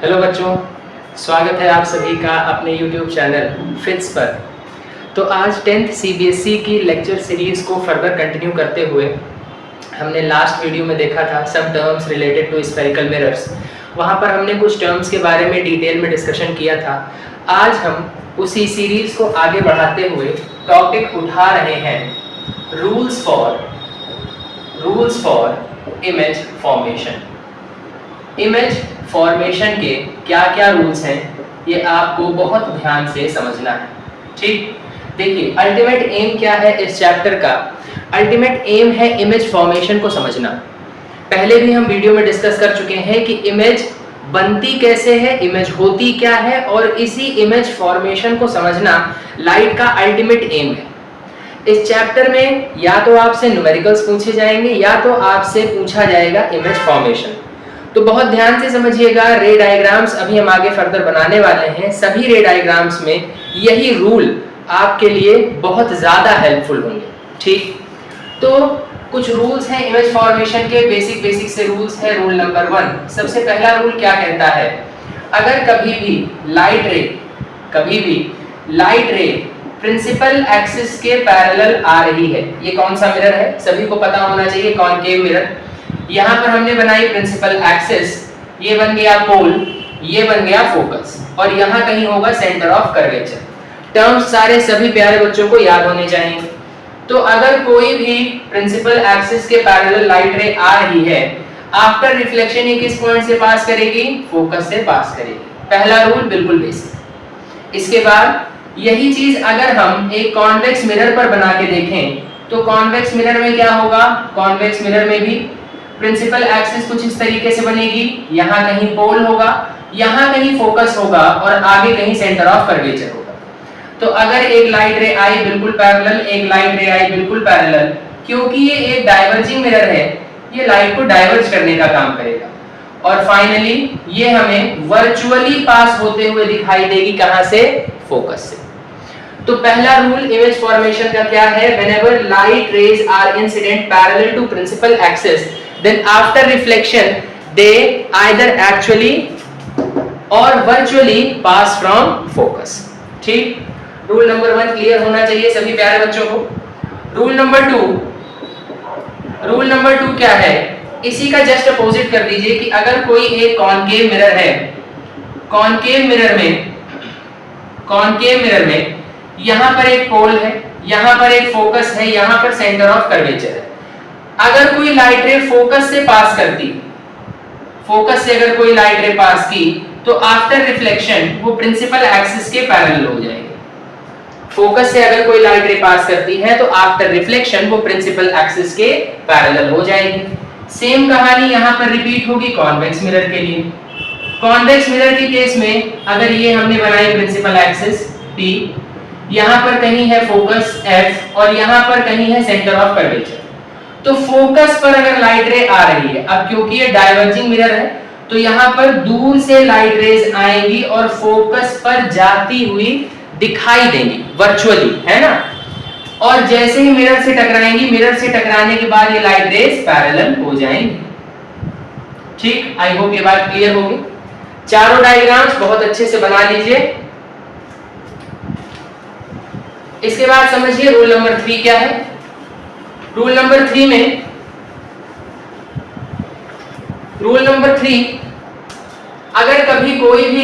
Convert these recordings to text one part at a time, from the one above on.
Hello बच्चों, स्वागत है आप सभी का अपने YouTube चैनल फिट्स पर। तो आज 10th CBSE की लेक्चर सीरीज़ को फर्दर कंटिन्यू करते हुए हमने लास्ट वीडियो में देखा था some terms related to spherical mirrors. वहाँ पर हमने कुछ टर्म्स के बारे में डिटेल में डिस्कशन किया था। आज हम उसी सीरीज़ को आगे बढ़ाते हुए टॉपिक उठा रहे हैं rules for image formation. Image formation के क्या क्या रूल्स हैं ये आपको बहुत ध्यान से समझना है। ठीक, देखिए अल्टीमेट एम क्या है इस चैप्टर का। अल्टीमेट एम है इमेज फॉर्मेशन को समझना। पहले भी हम वीडियो में डिस्कस कर चुके हैं कि इमेज बनती कैसे है, इमेज होती क्या है, और इसी इमेज फॉर्मेशन को समझना लाइट का अल्टीमेट एम है। इस चैप्टर में या तो आपसे न्यूमेरिकल्स पूछे जाएंगे या तो आपसे पूछा जाएगा इमेज फॉर्मेशन। तो बहुत ध्यान से समझिएगा। रे डायग्राम्स अभी हम आगे फर्दर बनाने वाले हैं। सभी रे डायग्राम्स में यही रूल आपके लिए बहुत ज़्यादा हेल्पफुल होंगे। ठीक, तो कुछ रूल्स हैं इमेज फॉर्मेशन के। बेसिक से रूल्स है। रूल नंबर 1, सबसे पहला रूल क्या कहता है, अगर कभी भी लाइट रे प्रिंसिपल एक्सिस के पैरेलल आ रही है, ये कौन सा मिरर है सभी को पता होना चाहिए, कॉनकेव मिरर। यहाँ पर हमने बनाई प्रिंसिपल एक्सिस, ये बन गया पोल, ये बन गया फोकस, और यहाँ कहीं होगा सेंटर ऑफ कर्वेचर। टर्म्स सारे सभी प्यारे बच्चों को याद होने चाहिए। तो अगर कोई भी प्रिंसिपल एक्सिस के पैरेलल लाइट रे आ रही है, आफ्टर रिफ्लेक्शन ये किस पॉइंट से पास करेगी, फोकस से पास करेगी। पहला रूल बिल्कुल बेसिक। इसके बाद यही चीज अगर हम एक कॉन्वेक्स मिरर पर बना के देखें तो कॉन्वेक्स मिरर में क्या होगा, कॉन्वेक्स मिरर में भी प्रिंसिपल एक्सिस कुछ इस तरीके से बनेगी। यहाँ कहीं पोल होगा, यहाँ कहीं फोकस होगा, और आगे कहीं सेंटर ऑफ कर्वेचर होगा। तो अगर एक लाइट रे आई बिल्कुल पैरेलल, एक लाइट रे आई बिल्कुल पैरेलल, क्योंकि ये एक डाइवर्जिंग मिरर है, ये लाइट को डाइवर्ज करने का काम करेगा, और फाइनली ये हमें वर्चुअली पास होते हुए दिखाई देगी। कहां से, फोकस से। तो पहला रूल इमेज फॉर्मेशन का क्या है, whenever light rays are incident parallel to principal axis, then after reflection they either actually or virtually pass from focus। ठीक, रूल नंबर 1 क्लियर होना चाहिए सभी प्यारे बच्चों को। रूल नंबर 2 क्या है, इसी का जस्ट अपोजिट कर दीजिए कि अगर कोई एक कॉनकेव मिरर है, कॉनकेव मिरर में यहां पर एक पोल है, यहां पर एक फोकस है, यहां पर सेंटर ऑफ कर्वेचर है। अगर कोई लाइट रे फोकस से पास करती, फोकस से अगर कोई लाइट रे पास की तो आफ्टर रिफ्लेक्शन वो प्रिंसिपल एक्सिस के पैरेलल हो जाएगी। फोकस से अगर कोई लाइट रे पास करती है तो आफ्टर रिफ्लेक्शन वो प्रिंसिपल एक्सिस के पैरेलल हो जाएगी। सेम कहानी यहां पर रिपीट होगी कॉन्वेक्स मिरर के लिए। कॉन्वेक्स मिरर के केस में अगर ये हमने बनाई प्रिंसिपल एक्सिस P, यहां पर कहीं है फोकस F, और यहां पर कहीं है सेंटर ऑफ कर्वेचर। तो फोकस पर अगर लाइट रे आ रही है, अब क्योंकि ये डाइवर्जिंग मिरर है तो यहाँ पर दूर से लाइट रेज आएंगी और फोकस पर जाती हुई दिखाई देंगी वर्चुअली, है ना। और जैसे ही मिरर से टकराएंगी, मिरर से टकराने के बाद ये लाइट रेज पैरेलल हो जाएंगी। ठीक, आई होप ये बात क्लियर होगी। चारों डायग्राम्स बहुत अच्छे से बना लीजिए। इसके बाद समझिए रूल नंबर 3 क्या है। रूल नंबर 3 अगर कभी कोई भी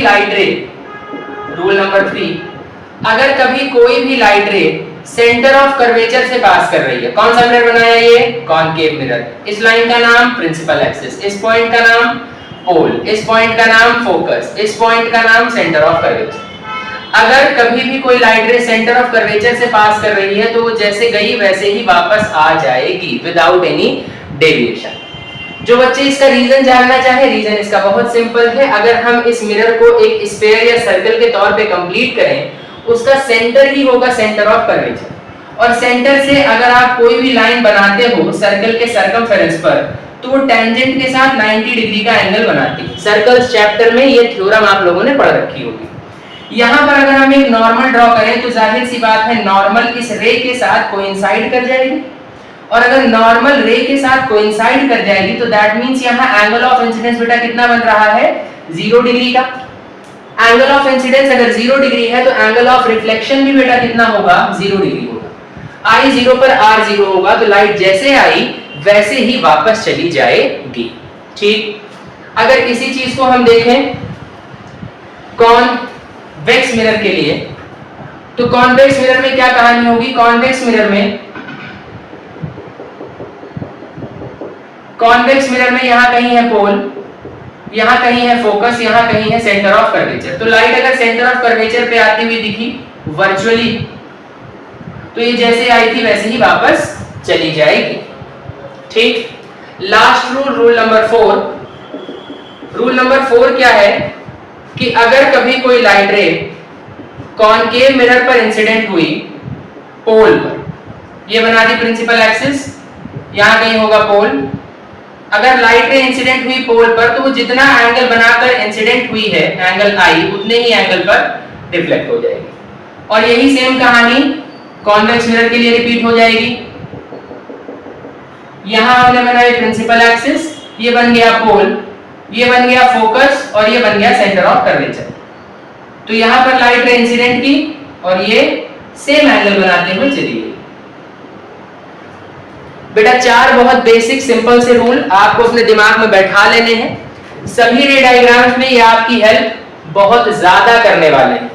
लाइट रे सेंटर ऑफ कर्वेचर से पास कर रही है, कौन सा मिरर बनाया ये, कॉनकेव मिरर। इस लाइन का नाम प्रिंसिपल एक्सिस, इस पॉइंट का नाम पोल, इस पॉइंट का नाम फोकस, इस पॉइंट का नाम सेंटर ऑफ कर्वेचर। अगर कभी भी कोई लाइट रे सेंटर ऑफ कर्वेचर से पास कर रही है तो वो जैसे गई वैसे ही वापस आ जाएगी विदाउट एनी डेविएशन। जो बच्चे इसका रीजन जानना चाहे, रीजन इसका बहुत सिंपल है। अगर हम इस मिरर को एक स्फीयर या सर्कल के तौर पे कंप्लीट करें, उसका सेंटर ही होगा सेंटर ऑफ कर्वेचर, और सेंटर से अगर आप कोई भी लाइन बनाते हो सर्कल के सर्कमफेरेंस पर तो वो टेंजेंट के साथ 90 डिग्री का एंगल बनाती है। सर्कल्स चैप्टर में ये थ्योरम आप लोगों ने पढ़ रखी होगी। यहाँ पर अगर हम एक नॉर्मल ड्रॉ करें तो जाहिर सी बात है नॉर्मल इस रे के साथ कोइंसाइड कर जाएगी, और अगर नॉर्मल रे के साथ कोइंसाइड कर जाएगी तो दैट मींस यहाँ एंगल ऑफ इंसिडेंस बेटा कितना बन रहा है, 0 डिग्री का। एंगल ऑफ इंसिडेंस अगर 0 डिग्री है तो एंगल ऑफ रिफ्लेक्शन भी बेटा कितना होगा? 0 डिग्री होगा। I 0 पर R 0 होगा तो लाइट जैसे आई वैसे ही वापस चली जाएगी। ठीक, अगर इसी चीज को हम देखें कॉन्वेक्स मिरर के लिए, तो कॉन्वेक्स मिरर में क्या कहानी होगी? कॉन्वेक्स मिरर में यहां कहीं है पोल, यहां कहीं है फोकस, यहां कहीं है सेंटर ऑफ कर्वेचर। तो लाइट अगर सेंटर ऑफ कर्वेचर पे आती हुई दिखी वर्चुअली, तो ये जैसे आई थी वैसे ही वापस चली जाएगी। ठीक, last rule number 4। Rule number 4 क्या है कि अगर कभी कोई लाइट रे कॉनकेव मिरर पर इंसिडेंट हुई पोल पर, ये बना दी प्रिंसिपल एक्सिस, यहां कहीं होगा पोल। अगर लाइट रे इंसिडेंट हुई पोल पर तो वो जितना एंगल बनाकर इंसिडेंट हुई है एंगल आई, उतने ही एंगल पर रिफ्लेक्ट हो जाएगी। और यही सेम कहानी कॉन्वेक्स मिरर के लिए रिपीट हो जाएगी। यहां हमने बनाई प्रिंसिपल एक्सिस, ये बन गया पोल, ये बन गया फोकस और ये बन गया सेंटर ऑफ कर्वेचर। तो यहां पर लाइट रे इंसिडेंट की और ये सेम एंगल बनाते हुए चली गई। बेटा 4 बहुत बेसिक सिंपल से रूल आपको अपने दिमाग में बैठा लेने हैं। सभी रे डायग्राम्स में ये आपकी हेल्प बहुत ज्यादा करने वाले हैं।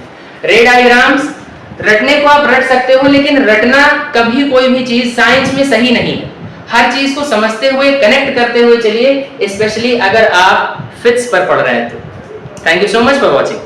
रे डायग्राम्स रटने को आप रट सकते हो, लेकिन रटना कभी कोई भी चीज साइंस में सही नहीं है। हर चीज को समझते हुए कनेक्ट करते हुए चलिए, स्पेशली अगर आप फिजिक्स पर पढ़ रहे हैं तो। Thank you so much for watching.